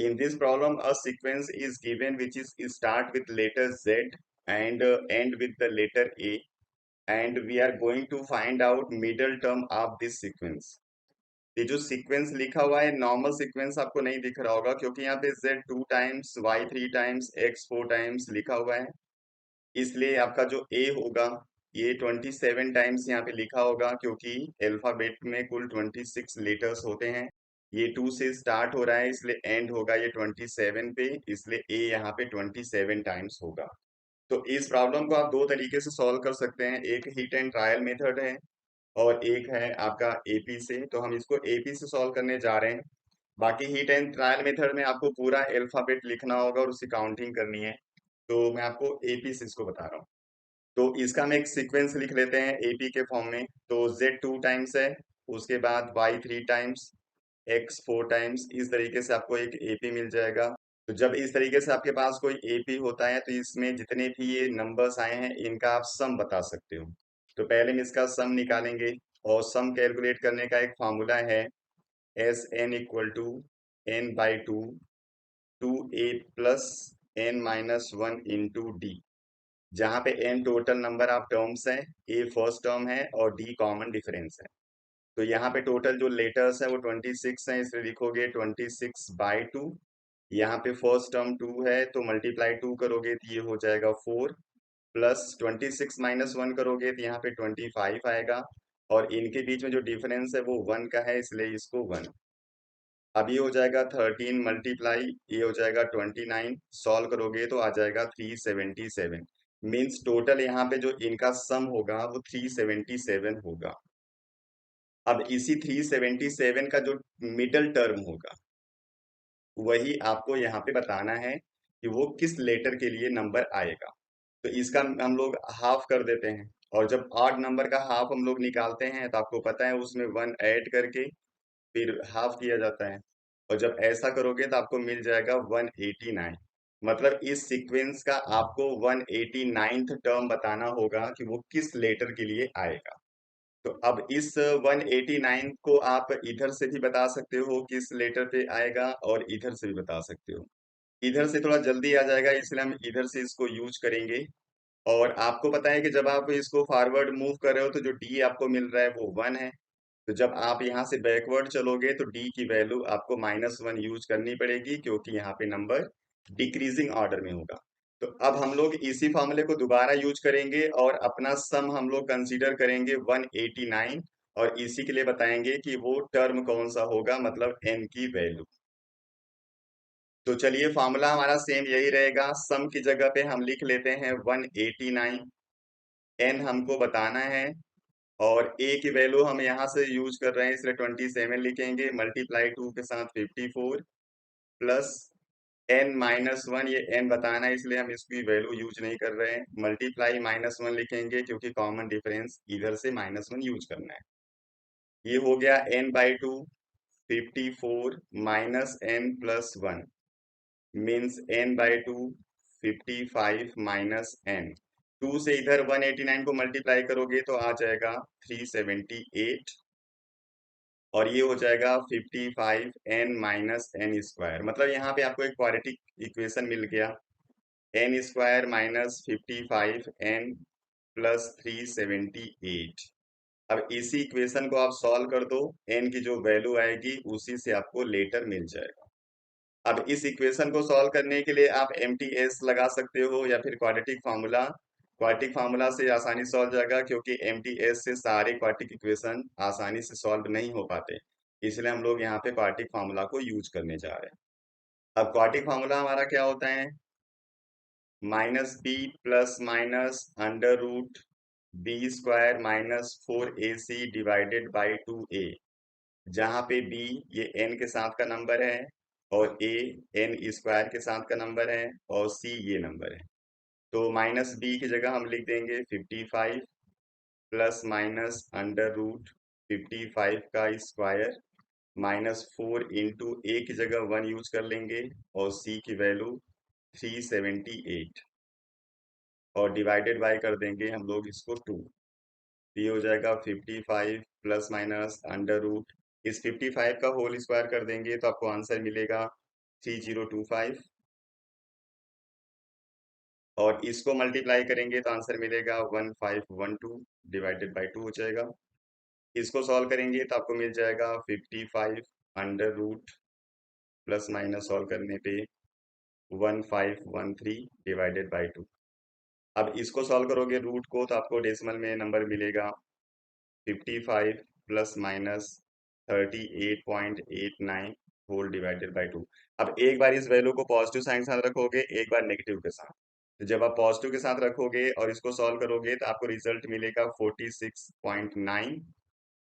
In this problem, a sequence is given which is start with letter Z and end with the letter A, and we are going to find out middle term of this sequence. ये जो sequence लिखा हुआ है normal sequence आपको नहीं दिख रहा होगा क्योंकि यहाँ पे Z 2 times, Y 3 times, X 4 times लिखा हुआ है, इसलिए आपका जो A होगा ये 27 टाइम्स यहाँ पे लिखा होगा क्योंकि अल्फाबेट में कुल 26 लेटर्स होते हैं। ये 2 से स्टार्ट हो रहा है इसलिए एंड होगा ये 27 पे, इसलिए A यहाँ पे 27 टाइम्स होगा। तो इस प्रॉब्लम को आप दो तरीके से सॉल्व कर सकते हैं, एक हिट एंड ट्रायल मेथड है और एक है आपका एपी से। तो हम इसको एपी से सॉल्व करने जा रहे हैं। बाकी हिट एंड ट्रायल मेथड में आपको पूरा अल्फाबेट लिखना होगा और उसकी काउंटिंग करनी है, तो मैं आपको एपी से इसको बता रहा हूँ। तो इसका हम एक सीक्वेंस लिख लेते हैं एपी के फॉर्म में। तो Z 2 टाइम्स है, उसके बाद Y 3 टाइम्स, X 4 टाइम्स, इस तरीके से आपको एक एपी मिल जाएगा। तो जब इस तरीके से आपके पास कोई एपी होता है तो इसमें जितने भी ये नंबर्स आए हैं इनका आप सम बता सकते हो। तो पहले हम इसका सम निकालेंगे और सम कैलकुलेट करने का एक फॉर्मूला है S N equal to N by two A plus N minus one into D, जहाँ पे n total number of terms है, a फर्स्ट टर्म है और d कॉमन डिफरेंस है। तो यहाँ पे टोटल जो लेटर्स है वो 26 है, इसलिए लिखोगे 26 बाई टू। यहाँ पे फर्स्ट टर्म 2 है तो मल्टीप्लाई 2 करोगे तो ये हो जाएगा 4, प्लस 26 माइनस 1 करोगे तो यहाँ पे 25 आएगा, और इनके बीच में जो डिफरेंस है वो 1 का है इसलिए इसको 1। अब ये हो जाएगा 13 मल्टीप्लाई ये हो जाएगा 29, सॉल्व करोगे तो आ जाएगा 377। मीन्स टोटल यहाँ पे जो इनका सम होगा वो 377 होगा। अब इसी 377 का जो मिडल टर्म होगा वही आपको यहाँ पे बताना है कि वो किस लेटर के लिए नंबर आएगा। तो इसका हम लोग हाफ कर देते हैं, और जब ऑड नंबर का हाफ हम लोग निकालते हैं तो आपको पता है उसमें 1 ऐड करके फिर हाफ किया जाता है, और जब ऐसा करोगे तो आपको मिल जाएगा 189। मतलब इस सीक्वेंस का आपको 189th टर्म बताना होगा कि वो किस लेटर के लिए आएगा। तो अब इस 189 को आप इधर से भी बता सकते हो किस लेटर पे आएगा और इधर से भी बता सकते हो। इधर से थोड़ा जल्दी आ जाएगा इसलिए हम इधर से इसको यूज करेंगे। और आपको पता है कि जब आप इसको फॉरवर्ड मूव कर रहे हो तो जो डी आपको मिल रहा है वो 1 है। तो जब आप यहाँ से बैकवर्ड चलोगे तो डी की वैल्यू आपको -1 यूज करनी पड़ेगी क्योंकि यहाँ पे नंबर डिक्रीजिंग ऑर्डर में होगा। तो अब हम लोग इसी फॉर्मूले को दोबारा यूज करेंगे और अपना सम हम लोग कंसीडर करेंगे 189, और इसी के लिए बताएंगे कि वो टर्म कौन सा होगा, मतलब n की वैल्यू। तो चलिए फॉर्मूला हमारा सेम यही रहेगा, सम की जगह पे हम लिख लेते हैं 189, n हमको बताना है और a की वैल्यू हम यहाँ से यूज कर रहे हैं इसलिए 27 लिखेंगे, मल्टीप्लाई 2 के साथ 54, प्लस n माइनस वन, ये n बताना है इसलिए हम इसकी वैल्यू यूज नहीं कर रहे हैं, मल्टीप्लाई -1 लिखेंगे क्योंकि कॉमन डिफरेंस इधर से -1 यूज करना है। ये हो गया n by two, 54 minus n plus 1 means n by two, 55 minus n। 2 से इधर 189 को मल्टीप्लाई करोगे तो आ जाएगा 378, और ये हो जाएगा 55 n माइनस एन स्क्वायर। मतलब यहाँ पे आपको एक क्वाड्रेटिक इक्वेशन मिल गया, N square minus 55 N plus 378। अब इसी इक्वेशन को आप सॉल्व कर दो, एन की जो वैल्यू आएगी उसी से आपको लेटर मिल जाएगा। अब इस इक्वेशन को सॉल्व करने के लिए आप MTS लगा सकते हो या फिर क्वाड्रेटिक फार्मूला से आसानी सॉल्व जाएगा, क्योंकि MTS से सारे क्वाड्रेटिक इक्वेशन आसानी से सॉल्व नहीं हो पाते, इसलिए हम लोग यहाँ पे क्वाड्रेटिक फार्मूला को यूज करने जा रहे हैं। अब क्वाड्रेटिक फार्मूला हमारा क्या होता है, -b plus minus under root B square minus 4ac divided by 2a, जहाँ पे b ये n के साथ का नंबर है और a n स्क्वायर के साथ का नंबर है और c ये नंबर है। तो -b की जगह हम लिख देंगे 55 प्लस माइनस अंडर रूट 55 का स्क्वायर माइनस 4 इंटू a की जगह 1 यूज कर लेंगे और c की वैल्यू 378, और डिवाइडेड बाय कर देंगे हम लोग इसको 2। ये हो जाएगा 55 प्लस माइनस अंडर रूट, इस 55 का होल स्क्वायर कर देंगे तो आपको आंसर मिलेगा 3025 और इसको मल्टीप्लाई करेंगे तो आंसर मिलेगा 1512 डिवाइडेड बाई 2 हो जाएगा। इसको सॉल्व करेंगे तो आपको मिल जाएगा 55 under root plus minus solve करने पे 1513 डिवाइडेड बाई 2। अब इसको सॉल्व करोगे रूट को तो आपको डेसिमल में नंबर मिलेगा 55 plus minus 38.89 whole divided by 2। अब एक बार इस वैल्यू को पॉजिटिव साइन के साथ रखोगे, एक बार नेगेटिव के साथ। तो जब आप पॉजिटिव के साथ रखोगे और इसको सॉल्व करोगे तो आपको रिजल्ट मिलेगा 46.9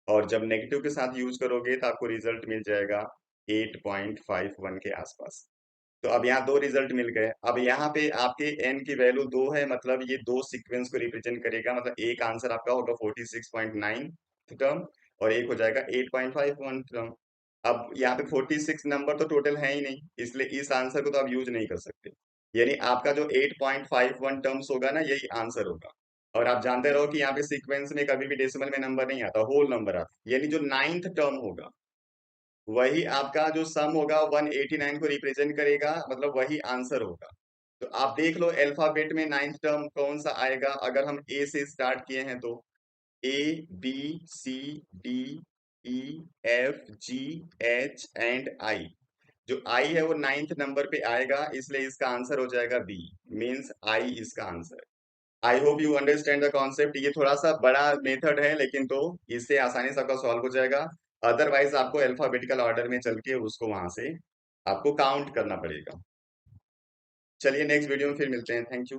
और जब नेगेटिव के साथ यूज करोगे तो आपको रिजल्ट मिल जाएगा 8.51 के आसपास। तो अब यहाँ दो रिजल्ट मिल गए। अब यहाँ पे आपके n की वैल्यू 2 है, मतलब ये दो सीक्वेंस को रिप्रेजेंट करेगा, मतलब एक आंसर आपका होगा 46.9 टर्म और एक हो जाएगा 8.51 टर्म। अब यहाँ पे 46 नंबर तो टोटल है ही नहीं, इसलिए इस आंसर को तो आप यूज नहीं कर सकते। यानी आपका जो 8.51 टर्म्स होगा ना, यही आंसर होगा। और आप जानते रहो कि यहाँ पे सीक्वेंस में कभी भी डेसिमल में नंबर नहीं आता, होल नंबर आता, यानी जो 9th टर्म होगा वही आपका जो सम होगा 189 को रिप्रेजेंट करेगा, मतलब वही आंसर होगा। तो आप देख लो अल्फाबेट में 9th टर्म कौन सा आएगा। अगर हम ए से स्टार्ट किए हैं तो A B C D E F G H and I. जो आई है वो 9th नंबर पे आएगा, इसलिए इसका आंसर हो जाएगा बी, मीन्स आई इसका answer. I hope you understand the concept. ये थोड़ा सा बड़ा मेथड है, लेकिन तो इससे आसानी से आपका सॉल्व हो जाएगा। अदरवाइज आपको अल्फाबेटिकल ऑर्डर में चल के उसको वहां से आपको काउंट करना पड़ेगा। चलिए नेक्स्ट वीडियो में फिर मिलते हैं। Thank you.